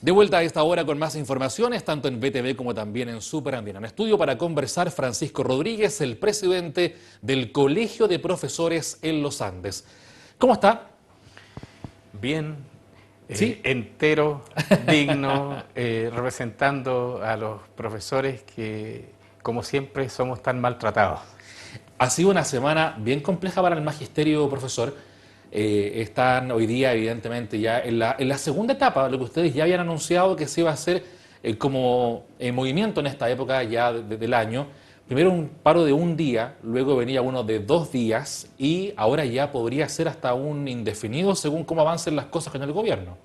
De vuelta a esta hora con más informaciones, tanto en BTV como también en Superandina. En estudio para conversar Francisco Rodríguez, el presidente del Colegio de Profesores en los Andes. ¿Cómo está? Bien, ¿Sí? entero, digno, representando a los profesores que, como siempre, somos tan maltratados. Ha sido una semana bien compleja para el magisterio, profesor. Están hoy día, evidentemente, ya en la segunda etapa, lo que ustedes ya habían anunciado que se iba a hacer como movimiento en esta época ya del año. Primero un paro de un día, luego venía uno de 2 días y ahora ya podría ser hasta un indefinido según cómo avancen las cosas con el gobierno.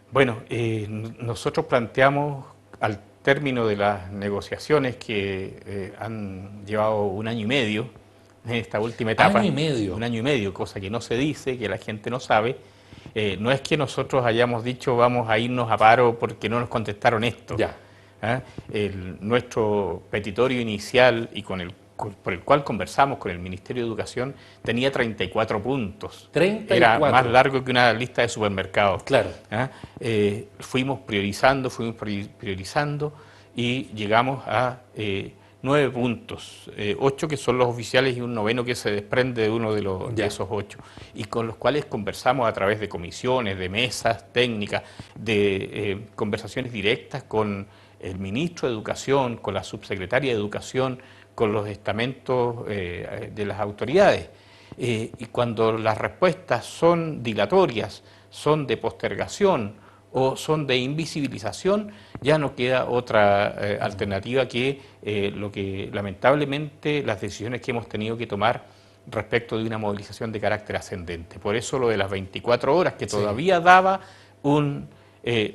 Bueno, nosotros planteamos al término de las negociaciones que han llevado un año y medio, en esta última Año y etapa, medio. un año y medio, cosa que no se dice, que la gente no sabe. No es que nosotros hayamos dicho vamos a irnos a paro porque no nos contestaron esto. Ya. ¿Ah? Nuestro petitorio inicial y por el cual conversamos con el Ministerio de Educación tenía 34 puntos. Era más 34. largo que una lista de supermercados. Claro. ¿Ah? Fuimos priorizando y llegamos a 9 puntos, 8 que son los oficiales y un noveno que se desprende de uno de Ya. esos 8, y con los cuales conversamos a través de comisiones, de mesas técnicas, de conversaciones directas con el ministro de Educación, con la subsecretaria de Educación, con los estamentos de las autoridades. Y cuando las respuestas son dilatorias, son de postergación o son de invisibilización, ya no queda otra alternativa que lo que lamentablemente las decisiones que hemos tenido que tomar respecto de una movilización de carácter ascendente. Por eso lo de las 24 horas, que Sí. todavía daba un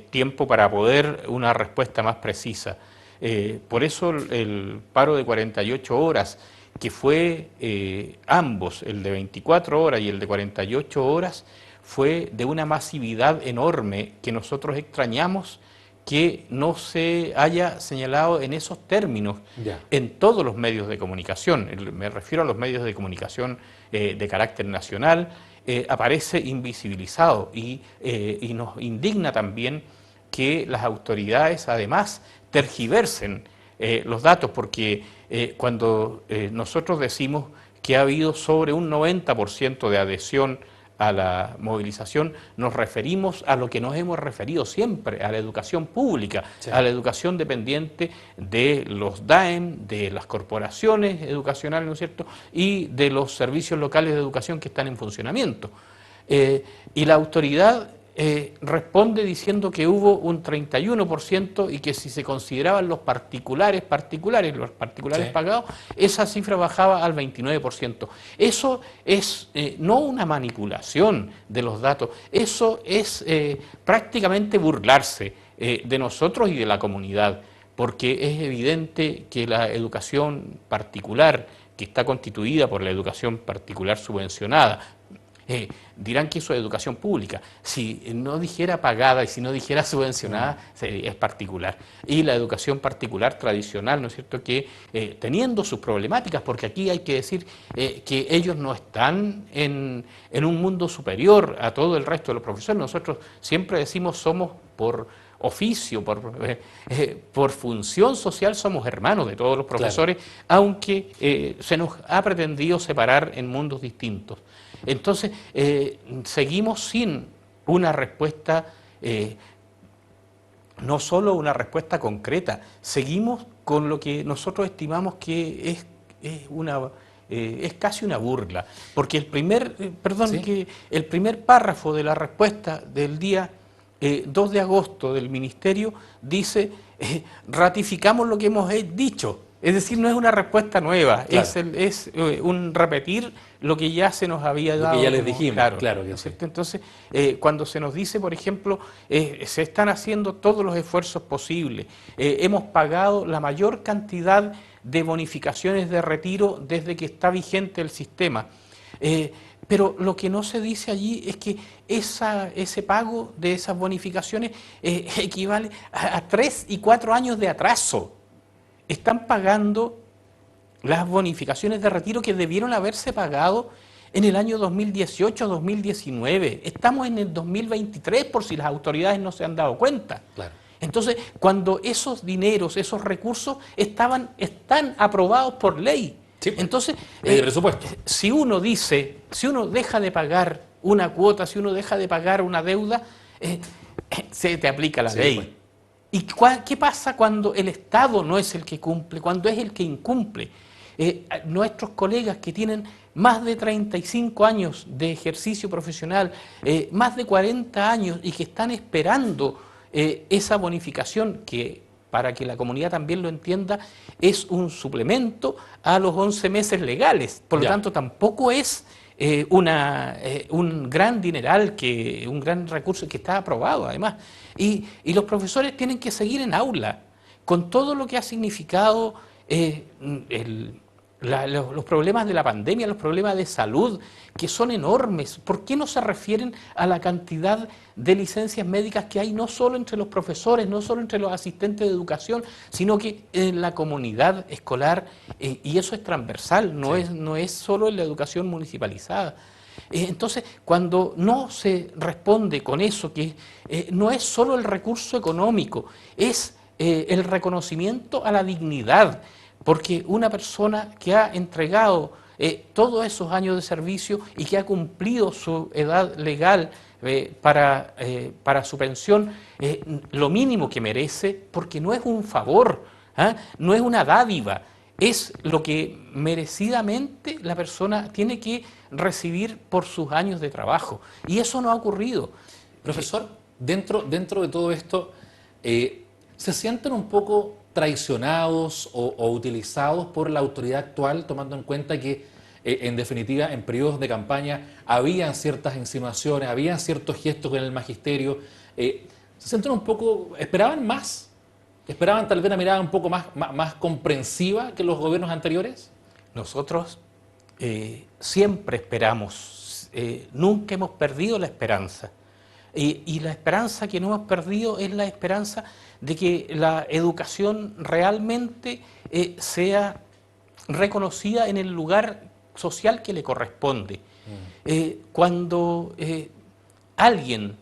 tiempo para poder una respuesta más precisa. Por eso el paro de 48 horas, que fue ambos, el de 24 horas y el de 48 horas, fue de una masividad enorme que nosotros extrañamos que no se haya señalado en esos términos Ya. en todos los medios de comunicación. Me refiero a los medios de comunicación de carácter nacional. Aparece invisibilizado y nos indigna también que las autoridades además tergiversen los datos, porque cuando nosotros decimos que ha habido sobre un 90% de adhesión a la movilización, nos referimos a lo que nos hemos referido siempre, a la educación pública, Sí. a la educación dependiente de los DAEM, de las corporaciones educacionales, ¿no es cierto?, y de los servicios locales de educación que están en funcionamiento. Y la autoridad responde diciendo que hubo un 31% y que si se consideraban los particulares Sí. pagados, esa cifra bajaba al 29%. Eso es no una manipulación de los datos, eso es prácticamente burlarse de nosotros y de la comunidad, porque es evidente que la educación particular, que está constituida por la educación particular subvencionada, dirán que eso es educación pública. Si no dijera pagada y si no dijera subvencionada, es particular. Y la educación particular tradicional, ¿no es cierto?, que teniendo sus problemáticas, porque aquí hay que decir que ellos no están en un mundo superior a todo el resto de los profesores. Nosotros siempre decimos somos por oficio, por función social, somos hermanos de todos los profesores, claro, aunque se nos ha pretendido separar en mundos distintos. Entonces, seguimos sin una respuesta, no solo una respuesta concreta, seguimos con lo que nosotros estimamos que es casi una burla, porque el primer párrafo de la respuesta del día 2 de agosto del Ministerio dice, ratificamos lo que hemos dicho. Es decir, no es una respuesta nueva, claro, es un repetir lo que ya se nos había dado. Lo que ya les dijimos, claro que ¿no es sí. cierto? Entonces, cuando se nos dice, por ejemplo, se están haciendo todos los esfuerzos posibles, hemos pagado la mayor cantidad de bonificaciones de retiro desde que está vigente el sistema. Pero lo que no se dice allí es que ese pago de esas bonificaciones equivale a 3 y 4 años de atraso. Están pagando las bonificaciones de retiro que debieron haberse pagado en el año 2018-2019, estamos en el 2023 por si las autoridades no se han dado cuenta. Claro. Entonces, cuando esos dineros, esos recursos están aprobados por ley. Sí, pues, Entonces, ley de presupuesto. si uno deja de pagar una cuota, si uno deja de pagar una deuda, se te aplica la Sí, ley. pues. ¿Y qué pasa cuando el Estado no es el que cumple, cuando es el que incumple? Nuestros colegas que tienen más de 35 años de ejercicio profesional, más de 40 años y que están esperando esa bonificación que, para que la comunidad también lo entienda, es un suplemento a los 11 meses legales. Por lo Ya. tanto, tampoco es un gran dineral, un gran recurso que está aprobado además. Y los profesores tienen que seguir en aula, con todo lo que ha significado los problemas de la pandemia, los problemas de salud, que son enormes. ¿Por qué no se refieren a la cantidad de licencias médicas que hay no solo entre los profesores, no solo entre los asistentes de educación, sino que en la comunidad escolar? Y eso es transversal, no es solo en la educación municipalizada. Entonces, cuando no se responde con eso, que no es solo el recurso económico, es el reconocimiento a la dignidad, porque una persona que ha entregado todos esos años de servicio y que ha cumplido su edad legal para su pensión, lo mínimo que merece, porque no es un favor, no es una dádiva, es lo que merecidamente la persona tiene que recibir por sus años de trabajo. Y eso no ha ocurrido. Profesor, dentro de todo esto, ¿se sienten un poco traicionados o utilizados por la autoridad actual, tomando en cuenta que, en definitiva, en periodos de campaña habían ciertas insinuaciones, habían ciertos gestos en el magisterio? ¿Se sienten un poco, esperaban más? ¿Esperaban tal vez una mirada un poco más comprensiva que los gobiernos anteriores? Nosotros siempre esperamos, nunca hemos perdido la esperanza. Y la esperanza que no hemos perdido es la esperanza de que la educación realmente sea reconocida en el lugar social que le corresponde. Cuando alguien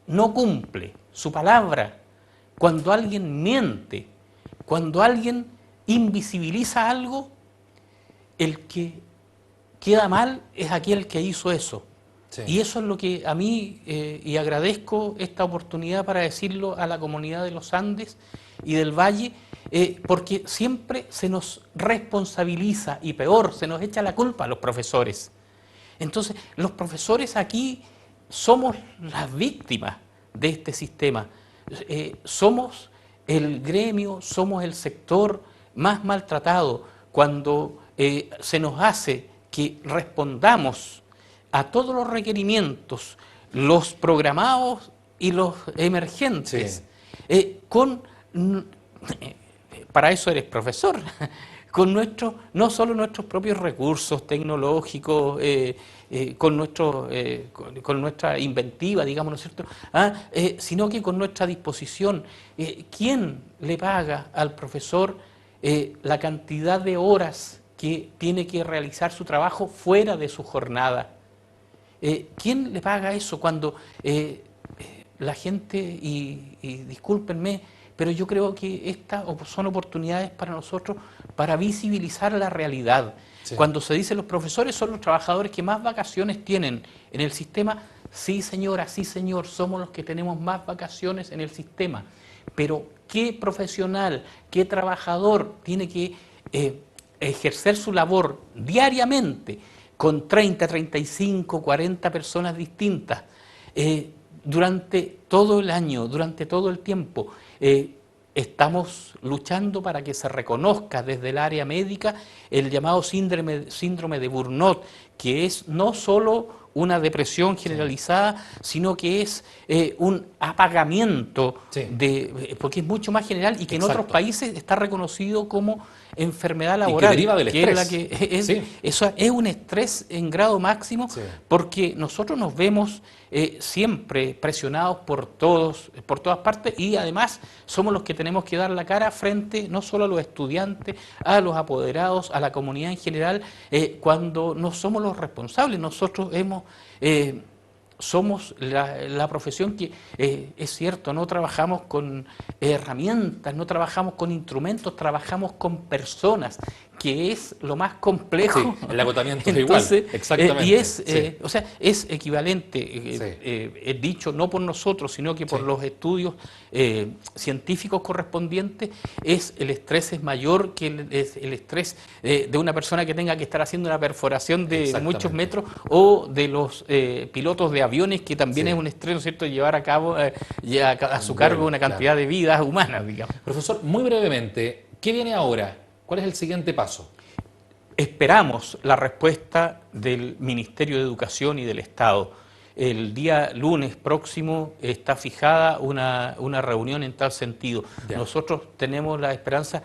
no cumple su palabra, cuando alguien miente, cuando alguien invisibiliza algo, el que queda mal es aquel que hizo eso. Sí. Y eso es lo que a mí, y agradezco esta oportunidad para decirlo a la comunidad de los Andes y del Valle, porque siempre se nos responsabiliza y peor, se nos echa la culpa a los profesores. Entonces, los profesores aquí somos las víctimas de este sistema. Somos el gremio, somos el sector más maltratado cuando se nos hace que respondamos a todos los requerimientos, los programados y los emergentes, para eso eres profesor, con no solo nuestros propios recursos tecnológicos, con nuestra inventiva, digamos, ¿no es cierto? Sino que con nuestra disposición. ¿Quién le paga al profesor la cantidad de horas que tiene que realizar su trabajo fuera de su jornada? ¿Quién le paga eso cuando la gente, y discúlpenme, pero yo creo que estas son oportunidades para nosotros para visibilizar la realidad? Sí. Cuando se dice los profesores son los trabajadores que más vacaciones tienen en el sistema, sí señora, sí señor, somos los que tenemos más vacaciones en el sistema, pero ¿qué profesional, qué trabajador tiene que ejercer su labor diariamente con 30, 35, 40 personas distintas durante todo el año, durante todo el tiempo? Estamos luchando para que se reconozca desde el área médica el llamado síndrome de Burnout, que es no solo una depresión generalizada, sino que es un apagamiento, Sí. porque es mucho más general y que en Exacto. otros países está reconocido como enfermedad Y que laboral. deriva del que es la estrés. que es, Sí. eso es un estrés en grado máximo, Sí. porque nosotros nos vemos siempre presionados por todos, por todas partes, y además somos los que tenemos que dar la cara frente no solo a los estudiantes, a los apoderados, a la comunidad en general, cuando no somos los responsables. Nosotros somos la profesión que, es cierto, no trabajamos con herramientas, no trabajamos con instrumentos, trabajamos con personas, que es lo más complejo. Sí, el agotamiento es Entonces, igual, exactamente. y es, Sí. o sea, es equivalente, Sí. es dicho no por nosotros, sino que por Sí. los estudios científicos correspondientes, el estrés es mayor que el estrés de una persona que tenga que estar haciendo una perforación de Exactamente. muchos metros, o de los pilotos de aviones, que también Sí. es un estrés, ¿no es cierto?, llevar a cabo a su Un cargo vuelo, una cantidad de vidas humanas, digamos. Profesor, muy brevemente, ¿qué viene ahora? ¿Cuál es el siguiente paso? Esperamos la respuesta del Ministerio de Educación y del Estado. El día lunes próximo está fijada una reunión en tal sentido. Ya. Nosotros tenemos la esperanza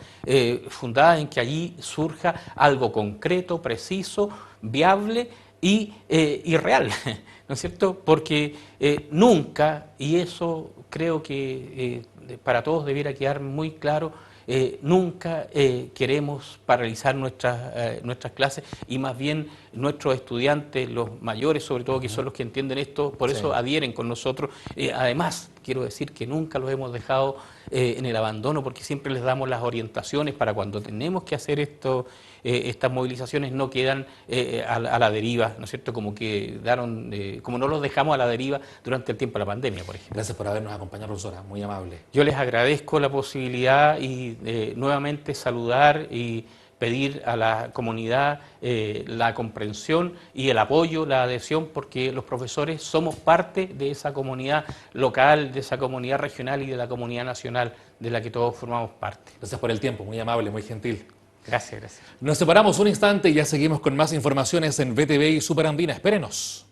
fundada en que allí surja algo concreto, preciso, viable y real, ¿no es cierto? Porque nunca, y eso creo que para todos debiera quedar muy claro, nunca queremos paralizar nuestras clases, y más bien nuestros estudiantes, los mayores sobre todo, que son los que entienden esto, por Sí. eso adhieren con nosotros. Además, quiero decir que nunca los hemos dejado en el abandono, porque siempre les damos las orientaciones para cuando tenemos que hacer estas movilizaciones, no quedan a la deriva, ¿no es cierto? Como como no los dejamos a la deriva durante el tiempo de la pandemia, por ejemplo. Gracias por habernos acompañado, profesora, muy amable. Yo les agradezco la posibilidad y nuevamente saludar y pedir a la comunidad la comprensión y el apoyo, la adhesión, porque los profesores somos parte de esa comunidad local, de esa comunidad regional y de la comunidad nacional de la que todos formamos parte. Gracias por el tiempo, muy amable, muy gentil. Gracias, gracias. Nos separamos un instante y ya seguimos con más informaciones en VTV y Superandina. Espérenos.